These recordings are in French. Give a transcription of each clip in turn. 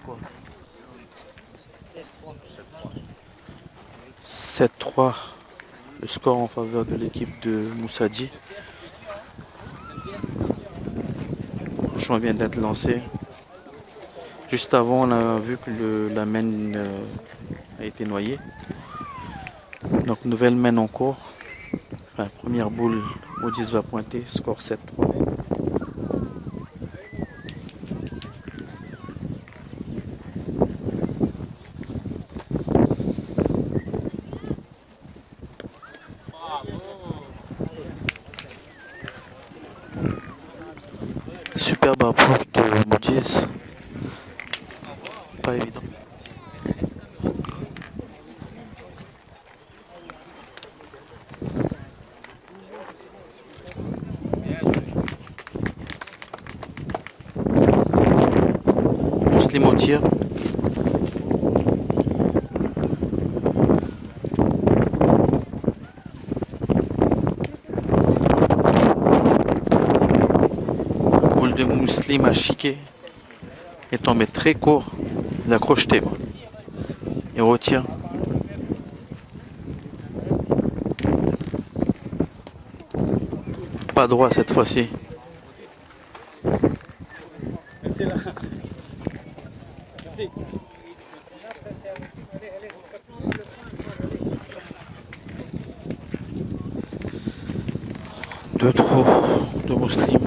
quoi? 7-3, le score en faveur de l'équipe de Moussadi. Le bouchon vient d'être lancé. Juste avant, on a vu que la mène a été noyée. Donc, nouvelle mène en cours. Enfin, première boule, Maudis va pointer, score 7-3. Superbe approche de Maudis. Pas évident. Muslim au tir. Boule de Muslim à chiquer. Est tombé très court. Il a crocheté. Il retire. Pas droit cette fois-ci. Merci là. Merci. 2 trop de Muslim.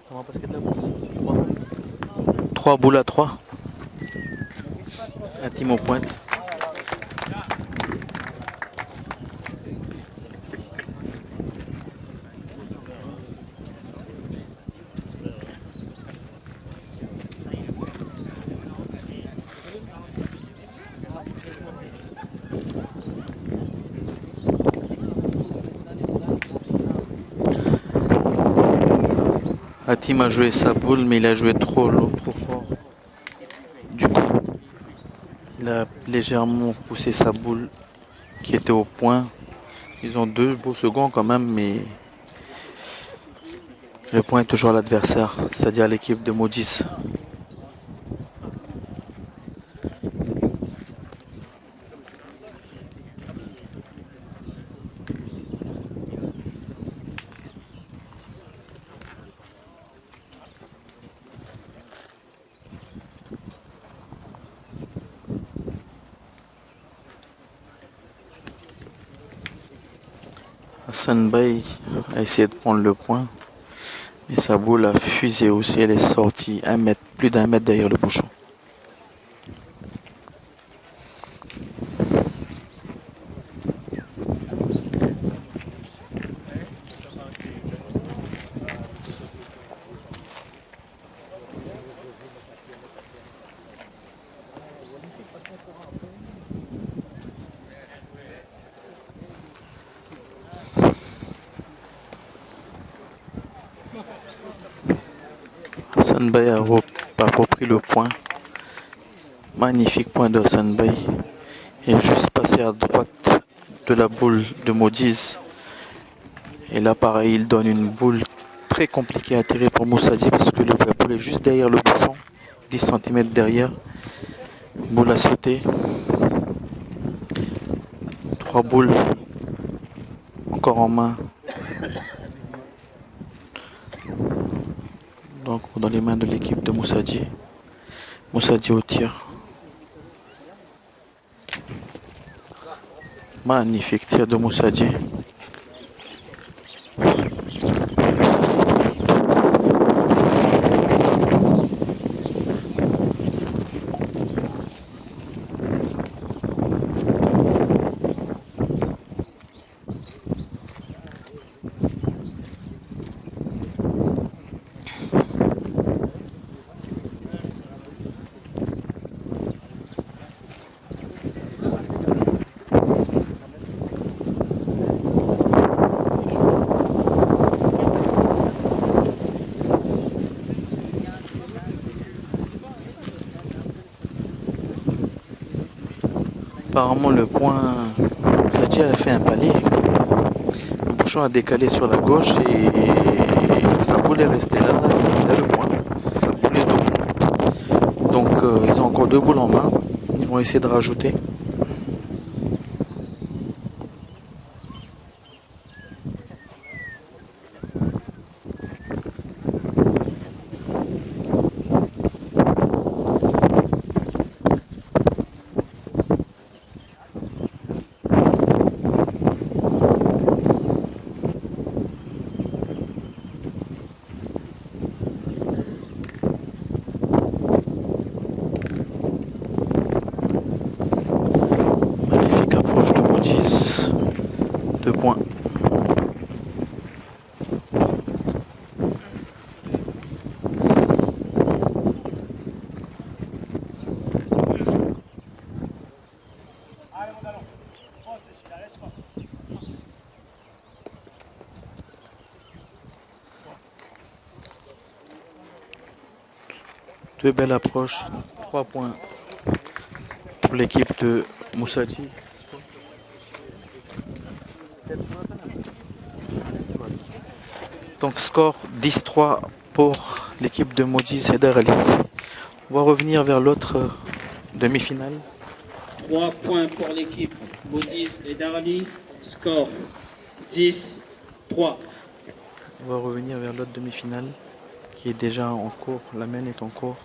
Comment parce qu'il y a de la boule? 3 boules à 3. Intime aux pointes. Hatim a joué sa boule, mais il a joué trop lourd, trop fort. Du coup, il a légèrement poussé sa boule qui était au point. Ils ont 2 beaux seconds quand même, mais le point est toujours à l'adversaire, c'est-à-dire à l'équipe de Maudis. Hassan Bey a essayé de prendre le point, mais sa boule a fusé aussi, elle est sortie plus d'un mètre derrière le bouchon. Hassan Bey a repris le point. Magnifique point de Hassan Bey. Il est juste passé à droite de la boule de Maudis. Et là, pareil, il donne une boule très compliquée à tirer pour Moussadi parce que la boule est juste derrière le bouchon, 10 cm derrière. Boule à sauter. 3 boules encore en main. Donc dans les mains de l'équipe de Moussadi. Moussadi au tir. Magnifique tir de Moussadi. Apparemment le point, Moussadi a fait un palier. Le bouchon a décalé sur la gauche et sa boule est restée là. Il a le point. Sa boule est au point. Donc ils ont encore 2 boules en main. Ils vont essayer de rajouter. Magnifique approche de Moody's. 2 points. Deux belles approches, 3 points pour l'équipe de Moussaji. Donc score 10-3 pour l'équipe de Moody's Haider Ali. On va revenir vers l'autre demi-finale. 3 points pour l'équipe Moody's Haider Ali. Score 10-3. On va revenir vers l'autre demi-finale qui est déjà en cours. La main est en cours.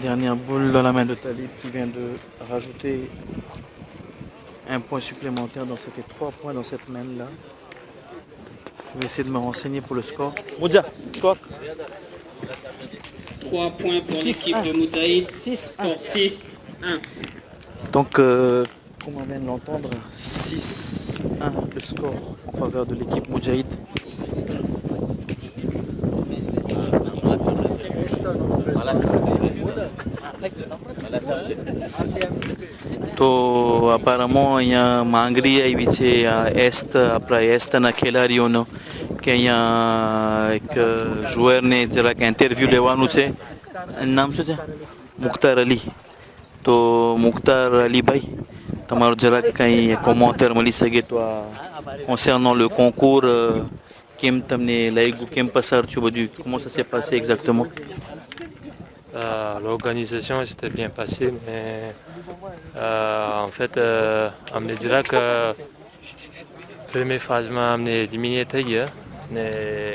Dernière boule dans la main de Talib qui vient de rajouter un point supplémentaire. Donc ça fait 3 points dans cette main là. Je vais essayer de me renseigner pour le score. Moudia, score 3 points pour l'équipe de Moudjahid. Score 6-1. Donc, comme on vient de l'entendre, 6-1 le score en faveur de l'équipe Moudjahid. तो apparemment અહીંયા માંગણી આવી છે આપણા એસ્ટના ખેલાડીઓનો કે અહીંયા એક જોયરને જરાક ઇન્ટરવ્યૂ લેવાનું છે નામ શું છે મુખ્તાર અલી તો મુખ્તાર અલીભાઈ તમારો જરાક કંઈ કોમેન્ટાર મળી શકે તો આ concernant le concours કેમ તમને લાગ્યું કેમ પસાર થયું બધું comment ça s'est passé exactement? L'organisation s'était bien passée, mais en fait, on me dirait que la première phase m'a amené diminuer mais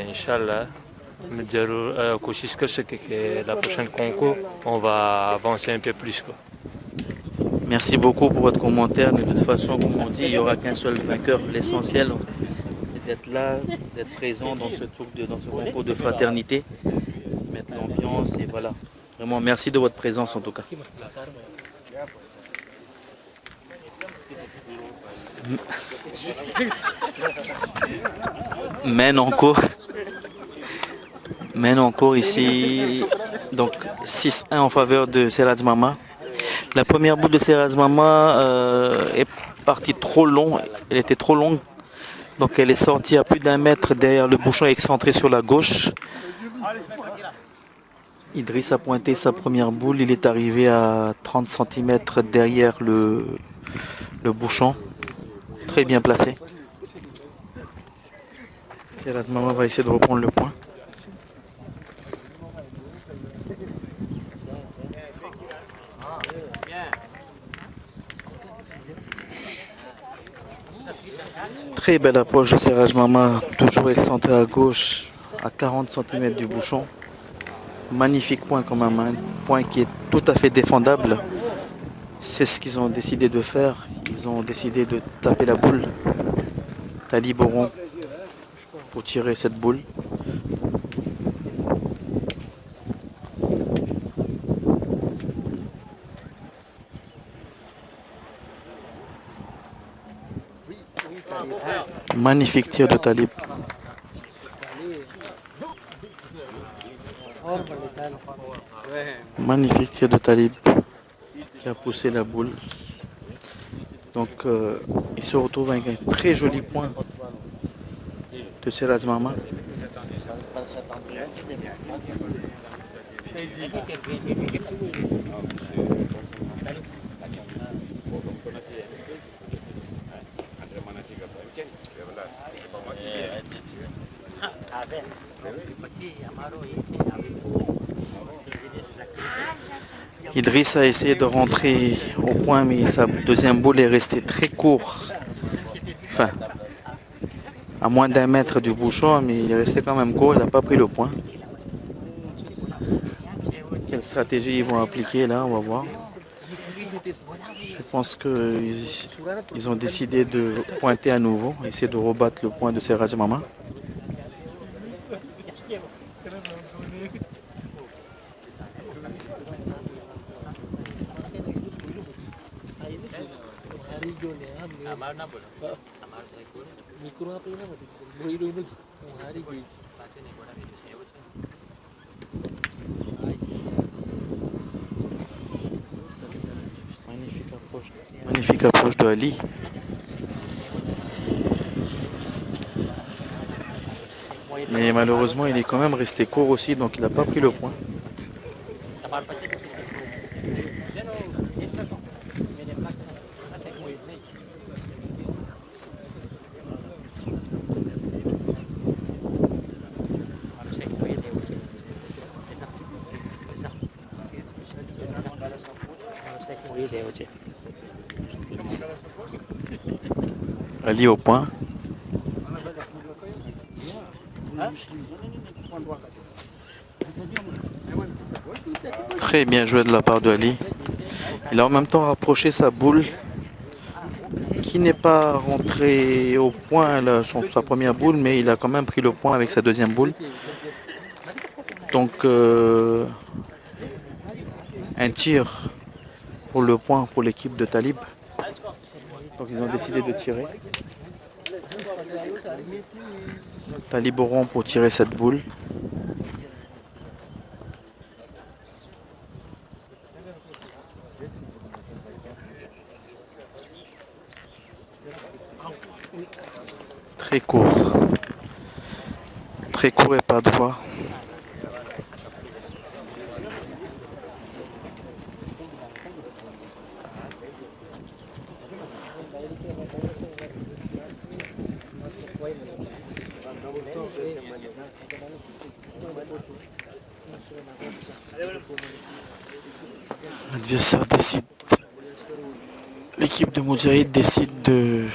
Inch'Allah, que la prochaine concours, on va avancer un peu plus. Quoi. Merci beaucoup pour votre commentaire, mais de toute façon, comme on dit, il n'y aura qu'un seul vainqueur. L'essentiel, c'est d'être là, d'être présent dans ce concours de fraternité, mettre l'ambiance et voilà. Vraiment, merci de votre présence en tout cas. Mène en cours ici, donc 6-1 en faveur de Seraz Mama. La première boule de Seraz Mama est partie trop long, elle était trop longue, donc elle est sortie à plus d'1 mètre derrière le bouchon excentré sur la gauche. Idriss a pointé sa première boule, il est arrivé à 30 cm derrière le bouchon, très bien placé. Seraz Mama va essayer de reprendre le point. Très belle approche de Seraz Mama, toujours excentré à gauche, à 40 cm du bouchon. Magnifique point quand même, un point qui est tout à fait défendable. C'est ce qu'ils ont décidé de faire. Ils ont décidé de taper la boule. Talib au rond pour tirer cette boule. Magnifique tir de Talib. Magnifique tir de Talib qui a poussé la boule. Donc il se retrouve avec un très joli point de Seraz Mama. Idriss a essayé de rentrer au point, mais sa deuxième boule est restée très court. Enfin, à moins d'un mètre du bouchon, mais il est resté quand même court, il n'a pas pris le point. Quelle stratégie ils vont appliquer là, on va voir. Je pense qu'ils ont décidé de pointer à nouveau, essayer de rebattre le point de Seraj Mama. Magnifique approche de Ali. Mais malheureusement, il est quand même resté court aussi, donc il n'a pas pris le point. Ali au point. Très bien joué de la part de Ali. Il a en même temps rapproché sa boule qui n'est pas rentrée au point, sa première boule, mais il a quand même pris le point avec sa deuxième boule. Donc un tir pour le point pour l'équipe de Talib. Donc ils ont décidé de tirer. Talib au rond pour tirer cette boule. Très court. Très court et pas droit. L'adversaire décide, l'équipe de Moudjahid décide de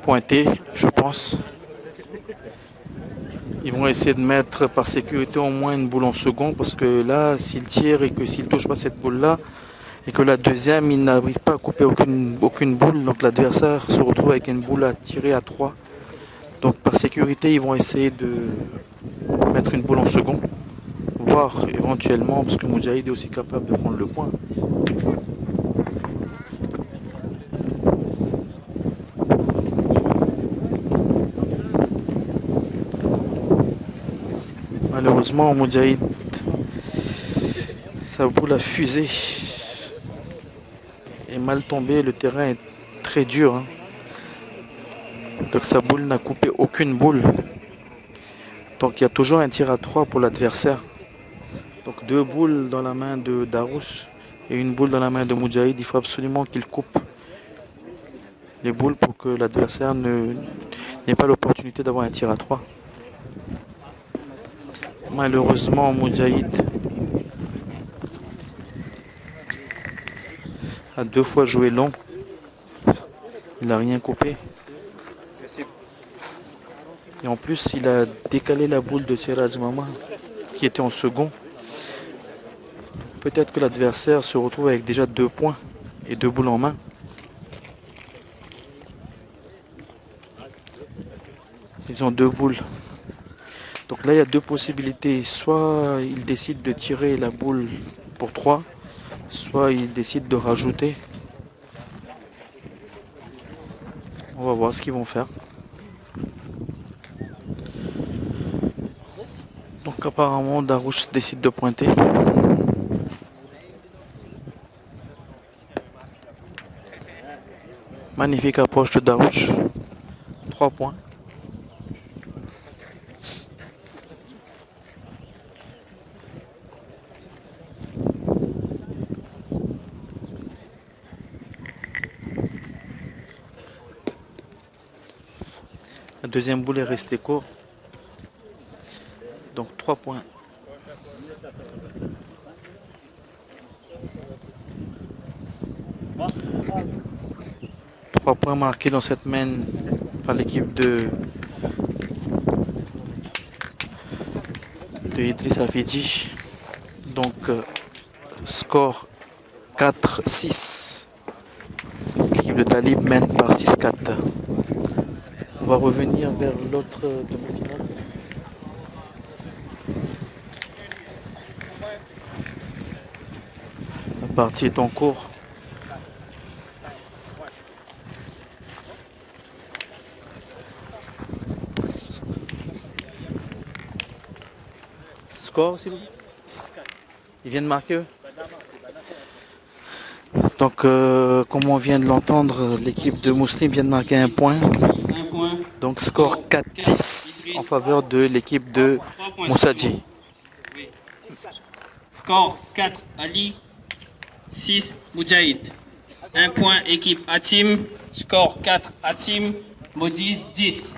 pointer, je pense. Ils vont essayer de mettre par sécurité au moins une boule en second, parce que là, s'il tire et que s'il ne touche pas cette boule-là, et que la deuxième, il n'arrive pas à couper aucune boule, donc l'adversaire se retrouve avec une boule à tirer à 3. Donc par sécurité, ils vont essayer de mettre une boule en second, voir éventuellement, parce que Moudjahid est aussi capable de prendre le point. Malheureusement, Moudjahid, sa boule a fusé, est mal tombée, le terrain est très dur, hein. Donc sa boule n'a coupé aucune boule. Donc il y a toujours un tir à 3 pour l'adversaire. Donc 2 boules dans la main de Darouche et une boule dans la main de Moudjahid. Il faut absolument qu'il coupe les boules pour que l'adversaire n'ait pas l'opportunité d'avoir un tir à 3. Malheureusement, Moudjahid a 2 fois joué long. Il n'a rien coupé. Et en plus, il a décalé la boule de Seraj Mama qui était en second. Peut-être que l'adversaire se retrouve avec déjà 2 points et 2 boules en main. Ils ont 2 boules. Donc là, il y a 2 possibilités. Soit il décide de tirer la boule pour 3, soit il décide de rajouter. On va voir ce qu'ils vont faire. Donc apparemment, Darouche décide de pointer. Magnifique approche de Darouche. 3 points. deuxième boule est restée court. Donc 3 points. 3 points marqués dans cette main par l'équipe de Idrissa Fidji. Donc score 4-6. L'équipe de Talib mène par 6-4. On va revenir vers l'autre demi-finale. La partie est en cours. Score, s'il vous plaît. Ils viennent marquer eux. Donc, comme on vient de l'entendre, l'équipe de Muslim vient de marquer un point. Donc, score 4-10 en faveur de l'équipe de Moussadji. Score 4 Ali, 6 Moudjahid. 1 point équipe Hatim. Score 4 Hatim, Modiz 10.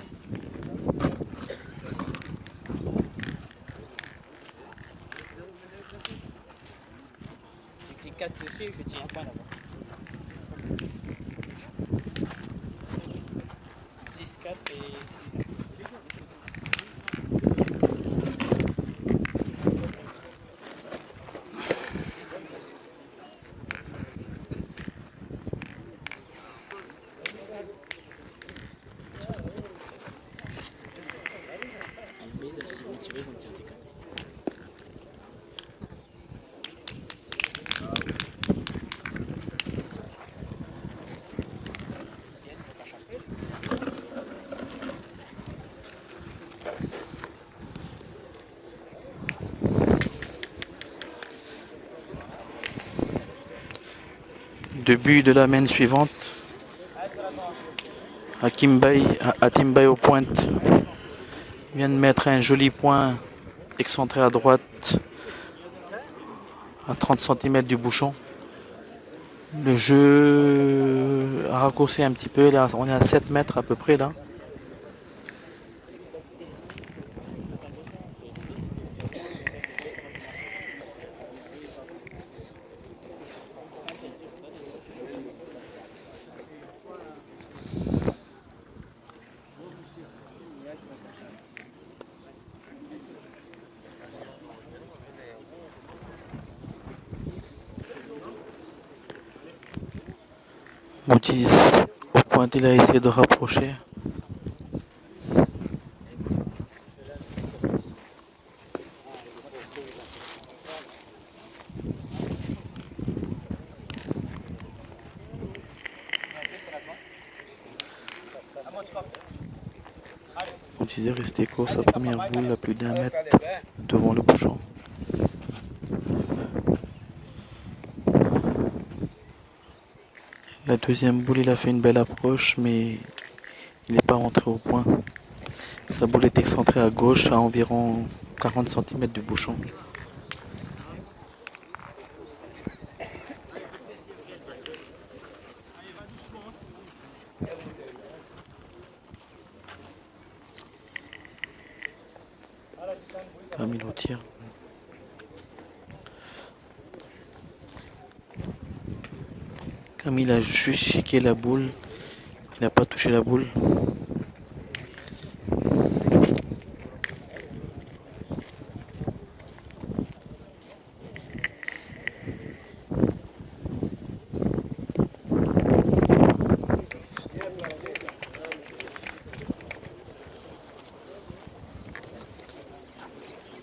J'écris 4 dessus, je dis un point là-bas. 6-4 et 6-4. Début de la main suivante. Hatim Bay aux pointes vient de mettre un joli point excentré à droite à 30 cm du bouchon. Le jeu a raccourci un petit peu, là on est à 7 mètres à peu près là. Moutiz au point, il a essayé de rapprocher. Moutiz est resté court, sa première boule à plus d'1 mètre devant le bouchon. La deuxième boule, il a fait une belle approche, mais il n'est pas rentré au point. Sa boule est excentrée à gauche, à environ 40 cm du bouchon. Camille au tir. Camille a juste chiqué la boule, il n'a pas touché la boule.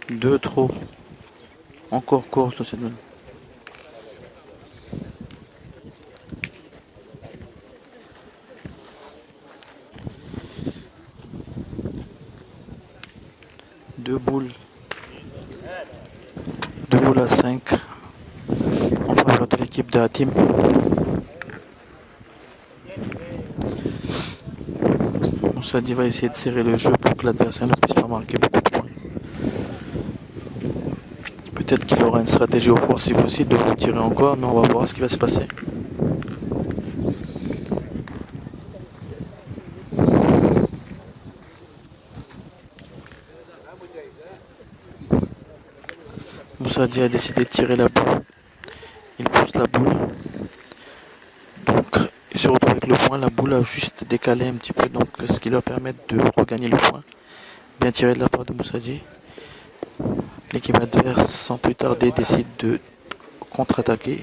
Deux trop. Encore court sur cette balle. Deux boules à 5 en faveur de l'équipe de Hatim. Moussadji va essayer de serrer le jeu pour que l'adversaire ne puisse pas marquer beaucoup de points. Peut-être qu'il aura une stratégie offensive aussi de retirer encore, mais on va voir ce qui va se passer. Moussadi a décidé de tirer la boule. Il pousse la boule. Donc, il se retrouve avec le point. La boule a juste décalé un petit peu, donc ce qui leur permet de regagner le point. Bien tiré de la part de Moussadi. L'équipe adverse, sans plus tarder, décide de contre-attaquer.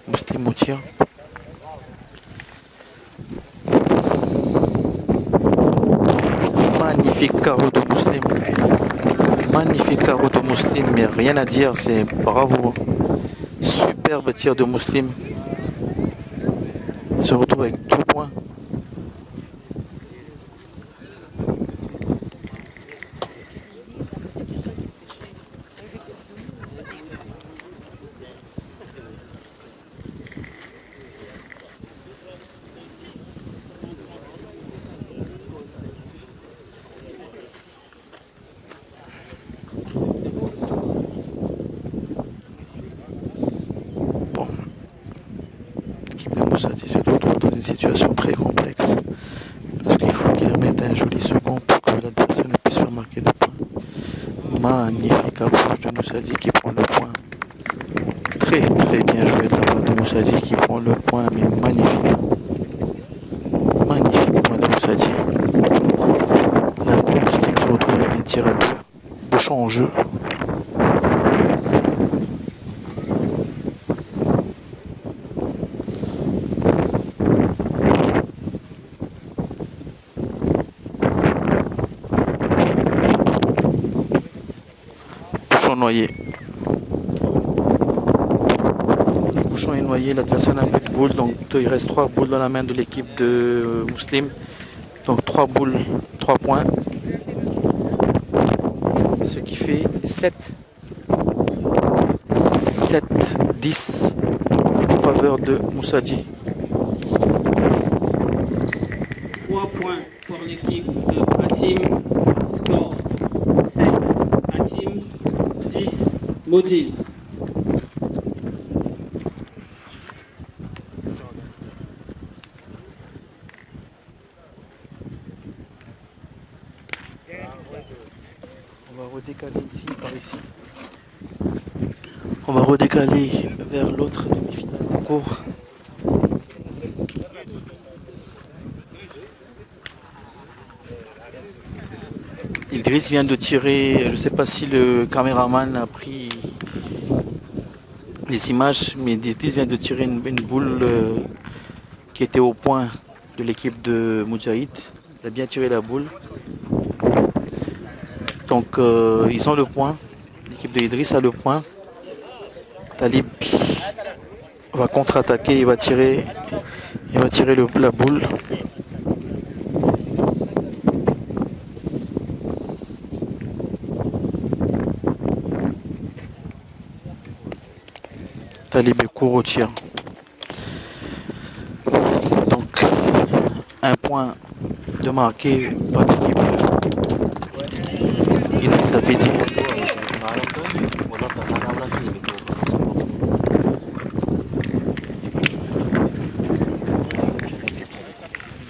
Muslim au tir. Magnifique carreau de Muslim. Magnifique carreau de Muslim, mais rien à dire, c'est bravo. Superbe tir de Muslim. Il se retrouve avec 2 points. Bon. L'équipe de Moussadi se retrouve dans une situation très complexe. Parce qu'il faut qu'il remette un joli second pour que l'adversaire ne puisse pas marquer le point. Magnifique approche de Moussadi qui prend le point. Très bien joué de la part de Moussadi qui prend le point, mais magnifique. Magnifique point de Moussadi. Là, le Muslim se retrouve avec un tir à 2. Bouchon en jeu. Bouchon noyé. Le bouchon est noyé, l'adversaire n'a plus de boules, donc il reste 3 boules dans la main de l'équipe de Muslim. Donc 3 boules, 3 points. Ce qui fait 7-10 en faveur de Moussadi. 3 points pour l'équipe de Hatim. Score 7 Hatim, 10 Modiz. On va redécaler ici, par ici. On va redécaler vers l'autre demi-finale en cours. Idriss vient de tirer, je ne sais pas si le caméraman a pris les images, mais Idriss vient de tirer une boule qui était au point de l'équipe de Moudjahid. Il a bien tiré la boule. Donc ils ont le point. L'équipe de Idriss a le point. Talib va contre-attaquer, il va tirer la boule. Talib court au tir. Donc un point de marqué par l'équipe Idriss Afedi.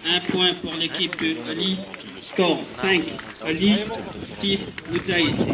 Un point pour l'équipe de Ali. Score 5 Ali, 6 Moudjahid.